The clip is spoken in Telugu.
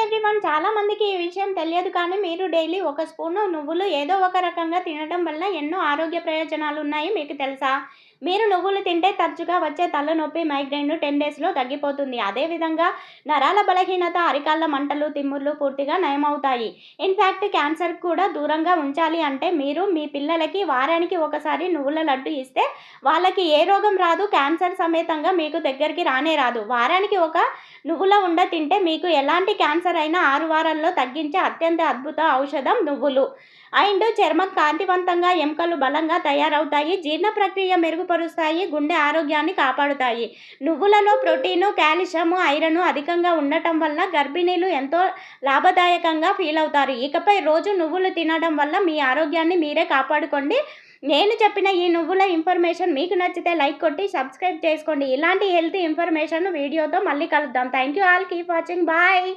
ఎవ్రీవన్, చాలా మందికి ఈ విషయం తెలియదు కానీ మీరు డైలీ ఒక స్పూను నువ్వులు ఏదో ఒక రకంగా తినడం వల్ల ఎన్నో ఆరోగ్య ప్రయోజనాలు ఉన్నాయి మీకు తెలుసా? మీరు నువ్వులు తింటే తరచుగా వచ్చే తలనొప్పి, మైగ్రేన్ 10 డేస్‌లో తగ్గిపోతుంది. అదేవిధంగా నరాల బలహీనత, అరికాళ్ళ మంటలు, తిమ్ముర్లు పూర్తిగా నయమవుతాయి. ఇన్‌ఫాక్ట్ క్యాన్సర్‌కి కూడా దూరంగా ఉంచాలి అంటే మీరు మీ పిల్లలకి వారానికి ఒకసారి నువ్వుల లడ్డు ఇస్తే వాళ్ళకి ఏ రోగం రాదు, క్యాన్సర్ సమేతంగా మీకు దగ్గరికి రానే రాదు. వారానికి ఒక నువ్వుల ఉండ తింటే మీకు ఎలాంటి క్యాన్సర్ అయినా 6 వారాల్లో తగ్గించే అత్యంత అద్భుత ఔషధం నువ్వులు. అండ్ చర్మం కాంతివంతంగా, ఎముకలు బలంగా తయారవుతాయి, జీర్ణ ప్రక్రియ మెరుగుపరుస్తాయి, గుండె ఆరోగ్యాన్ని కాపాడుతాయి. నువ్వులలో ప్రోటీను, కాల్షియము, ఐరన్ అధికంగా ఉండటం వల్ల గర్భిణీలు ఎంతో లాభదాయకంగా ఫీల్ అవుతారు. ఇకపై రోజు నువ్వులు తినడం వల్ల మీ ఆరోగ్యాన్ని మీరే కాపాడుకోండి. నేను చెప్పిన ఈ నువ్వుల ఇన్ఫర్మేషన్ మీకు నచ్చితే లైక్ కొట్టి సబ్స్క్రైబ్ చేసుకోండి. ఇలాంటి హెల్తీ ఇన్ఫర్మేషన్ వీడియోతో మళ్ళీ కలుద్దాం. Thank you all. Keep watching. Bye.